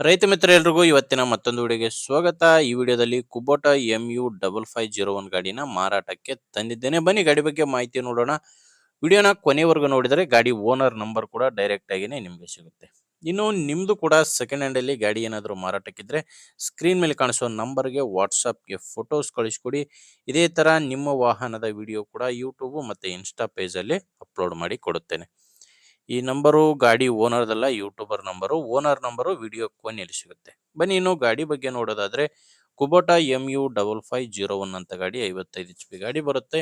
ರೈತ ಮಿತ್ರ ಎಲ್ರಿಗೂ ಇವತ್ತಿನ ಮತ್ತೊಂದು ವಿಡಿಯೋಗೆ ಸ್ವಾಗತ. ಈ ವಿಡಿಯೋದಲ್ಲಿ ಕುಬೋಟಾ MU5501 ಗಾಡಿನ ಮಾರಾಟಕ್ಕೆ ತಂದಿದ್ದೇನೆ. ಬನ್ನಿ ಗಾಡಿ ಬಗ್ಗೆ ಮಾಹಿತಿ ನೋಡೋಣ. ವಿಡಿಯೋನ ಕೊನೆವರೆಗೂ ನೋಡಿದರೆ ಗಾಡಿ ಓನರ್ ನಂಬರ್ ಕೂಡ ಡೈರೆಕ್ಟ್ ಆಗಿನೇ ನಿಮಗೆ ಸಿಗುತ್ತೆ. ಇನ್ನು ನಿಮ್ದು ಕೂಡ ಸೆಕೆಂಡ್ ಹ್ಯಾಂಡ್ ಅಲ್ಲಿ ಗಾಡಿ ಏನಾದರೂ ಮಾರಾಟಕ್ಕಿದ್ರೆ ಸ್ಕ್ರೀನ್ ಮೇಲೆ ಕಾಣಿಸುವ ನಂಬರ್ಗೆ ವಾಟ್ಸಪ್ಗೆ ಫೋಟೋಸ್ ಕಳಿಸ್ಕೊಡಿ. ಇದೇ ತರ ನಿಮ್ಮ ವಾಹನದ ವಿಡಿಯೋ ಕೂಡ ಯೂಟ್ಯೂಬ್ ಮತ್ತೆ ಇನ್ಸ್ಟಾ ಪೇಜ್ ಅಲ್ಲಿ ಅಪ್ಲೋಡ್ ಮಾಡಿ ಕೊಡುತ್ತೇನೆ. ಈ ನಂಬರು ಗಾಡಿ ಓನರ್ದಲ್ಲ, YouTuber number. Owner number video ಕೊನೆಯಲ್ಲಿ ಸಿಗುತ್ತೆ. ಬನ್ನಿ ಇನ್ನು ಗಾಡಿ ಬಗ್ಗೆ ನೋಡೋದಾದ್ರೆ ಕುಬೋಟಾ MU5501 ಅಂತ ಗಾಡಿ 55 HP ಗಾಡಿ ಬರುತ್ತೆ.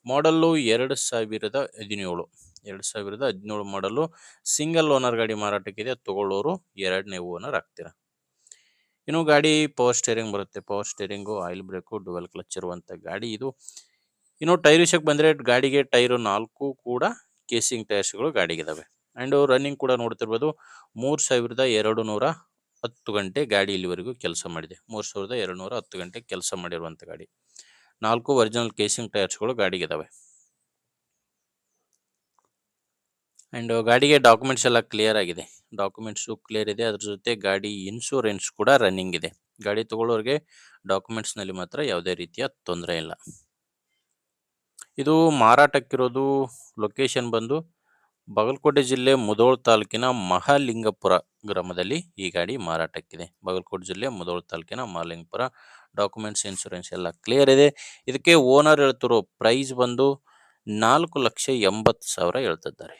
ಮಾಡಲ್ಲು 2017 ಮಾಡಲು. ಸಿಂಗಲ್ ಓನರ್ ಗಾಡಿ ಮಾರಾಟಕ್ಕಿದೆ. ತಗೊಳ್ಳೋರು ಎರಡನೇ ಓನರ್ ಆಗ್ತೀರಾ. ಇನ್ನು ಗಾಡಿ ಪವರ್ ಸ್ಟೇರಿಂಗ್ ಬರುತ್ತೆ. Power steering, oil break, dual clutch ಇರುವಂಥ ಗಾಡಿ ಇದು. ಇನ್ನು ಟೈರ್ ವಿಷಯಕ್ಕೆ ಬಂದರೆ ಗಾಡಿಗೆ ಟೈರು 4 ಕೂಡ ಕೇಸಿಂಗ್ ಟೈರ್ಸ್ಗಳು ಗಾಡಿಗಿದಾವೆ. ಆ್ಯಂಡ್ ರನ್ನಿಂಗ್ ಕೂಡ ನೋಡ್ತಿರ್ಬೋದು. 3210 ಗಂಟೆ ಗಾಡಿ ಇಲ್ಲಿವರೆಗೂ ಕೆಲಸ ಮಾಡಿದೆ. 3210 ಗಂಟೆ ಕೆಲಸ ಮಾಡಿರುವಂಥ ಗಾಡಿ. 4 ಒರಿಜಿನಲ್ ಕೇಸಿಂಗ್ ಟೈರ್ಸ್ಗಳು ಗಾಡಿಗಿದಾವೆ. ಆ್ಯಂಡ್ ಗಾಡಿಗೆ ಡಾಕ್ಯುಮೆಂಟ್ಸ್ ಎಲ್ಲ ಕ್ಲಿಯರ್ ಆಗಿದೆ. ಡಾಕ್ಯುಮೆಂಟ್ಸು ಕ್ಲಿಯರ್ ಇದೆ. ಅದ್ರ ಜೊತೆ ಗಾಡಿ ಇನ್ಶೂರೆನ್ಸ್ ಕೂಡ ರನ್ನಿಂಗ್ ಇದೆ. ಗಾಡಿ ತಗೊಳ್ಳೋರಿಗೆ ಡಾಕ್ಯುಮೆಂಟ್ಸ್ನಲ್ಲಿ ಮಾತ್ರ ಯಾವುದೇ ರೀತಿಯ ತೊಂದರೆ ಇಲ್ಲ. ಇದು ಮಾರಾಟಕ್ಕಿರೋದು ಲೊಕೇಶನ್ ಬಂದು ಬಾಗಲಕೋಟೆ ಜಿಲ್ಲೆ ಮುಧೋಳ ತಾಲೂಕಿನ ಮಹಾಲಿಂಗಪುರ ಗ್ರಾಮದಲ್ಲಿ ಈ ಗಾಡಿ ಮಾರಾಟಕ್ಕಿದೆ. ಬಾಗಲಕೋಟೆ ಜಿಲ್ಲೆ ಮುಧೋಳ ತಾಲೂಕಿನ ಮಹಾಲಿಂಗಪುರ. ಡಾಕ್ಯುಮೆಂಟ್ಸ್, ಇನ್ಶೂರೆನ್ಸ್ ಎಲ್ಲ ಕ್ಲಿಯರ್ ಇದೆ. ಇದಕ್ಕೆ ಓನರ್ ಹೇಳ್ತಿರೋ ಪ್ರೈಸ್ ಬಂದು 4,80,000 ಹೇಳ್ತಿದ್ದಾರೆ.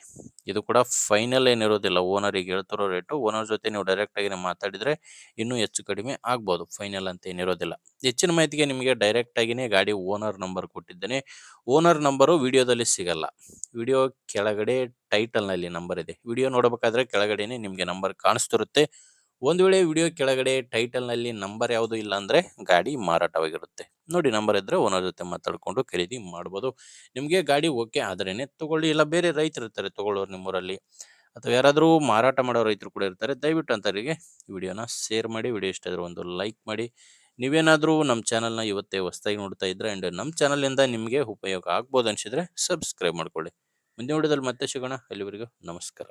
ಇದು ಕೂಡ ಫೈನಲ್ ಏನಿರೋದಿಲ್ಲ. ಓನರಿಗೆ ಹೇಳ್ತಿರೋ ರೇಟು. ಓನರ್ ಜೊತೆ ನೀವು ಡೈರೆಕ್ಟ್ ಆಗಿ ಮಾತಾಡಿದ್ರೆ ಇನ್ನೂ ಹೆಚ್ಚು ಕಡಿಮೆ ಆಗ್ಬೋದು. ಫೈನಲ್ ಅಂತ ಏನಿರೋದಿಲ್ಲ. ಹೆಚ್ಚಿನ ಮಾಹಿತಿಗೆ ನಿಮಗೆ ಡೈರೆಕ್ಟ್ ಆಗಿನೇ ಗಾಡಿ ಓನರ್ ನಂಬರ್ ಕೊಟ್ಟಿದ್ದೇನೆ. ಓನರ್ ನಂಬರು ವಿಡಿಯೋದಲ್ಲಿ ಸಿಗಲ್ಲ. ವಿಡಿಯೋ ಕೆಳಗಡೆ ಟೈಟಲ್ನಲ್ಲಿ ನಂಬರ್ ಇದೆ. ವಿಡಿಯೋ ನೋಡಬೇಕಾದ್ರೆ ಕೆಳಗಡೆನೆ ನಿಮಗೆ ನಂಬರ್ ಕಾಣಿಸ್ತಿರುತ್ತೆ. ಒಂದು ವೇಳೆ ವಿಡಿಯೋ ಕೆಳಗಡೆ ಟೈಟಲ್ನಲ್ಲಿ ನಂಬರ್ ಯಾವುದು ಇಲ್ಲ ಅಂದರೆ ಗಾಡಿ ಮಾರಾಟವಾಗಿರುತ್ತೆ. ನೋಡಿ, ನಂಬರ್ ಇದ್ದರೆ ಓನರ್ ಜೊತೆ ಮಾತಾಡಿಕೊಂಡು ಖರೀದಿ ಮಾಡ್ಬೋದು. ನಿಮಗೆ ಗಾಡಿ ಓಕೆ ಆದ್ರೇನೆ ತಗೊಳ್ಳಿ. ಇಲ್ಲ ಬೇರೆ ರೈತರು ಇರ್ತಾರೆ ತಗೊಳ್ಳೋರು ನಿಮ್ಮೂರಲ್ಲಿ, ಅಥವಾ ಯಾರಾದರೂ ಮಾರಾಟ ಮಾಡೋ ರೈತರು ಕೂಡ ಇರ್ತಾರೆ. ದಯವಿಟ್ಟು ಅಂಥವರಿಗೆ ವಿಡಿಯೋನ ಶೇರ್ ಮಾಡಿ. ವಿಡಿಯೋ ಇಷ್ಟ ಆದರೂ ಒಂದು ಲೈಕ್ ಮಾಡಿ. ನೀವೇನಾದರೂ ನಮ್ಮ ಚಾನಲ್ನ ಇವತ್ತೇ ಹೊಸದಾಗಿ ನೋಡ್ತಾ ಇದ್ರೆ ಆ್ಯಂಡ್ ನಮ್ಮ ಚಾನಲಿಂದ ನಿಮಗೆ ಉಪಯೋಗ ಆಗ್ಬೋದು ಅನಿಸಿದರೆ ಸಬ್ಸ್ಕ್ರೈಬ್ ಮಾಡ್ಕೊಳ್ಳಿ. ಮುಂದಿನ ವಿಡಿಯೋದಲ್ಲಿ ಮತ್ತೆ ಸಿಗೋಣ. ಅಲ್ಲಿವರೆಗೂ ನಮಸ್ಕಾರ.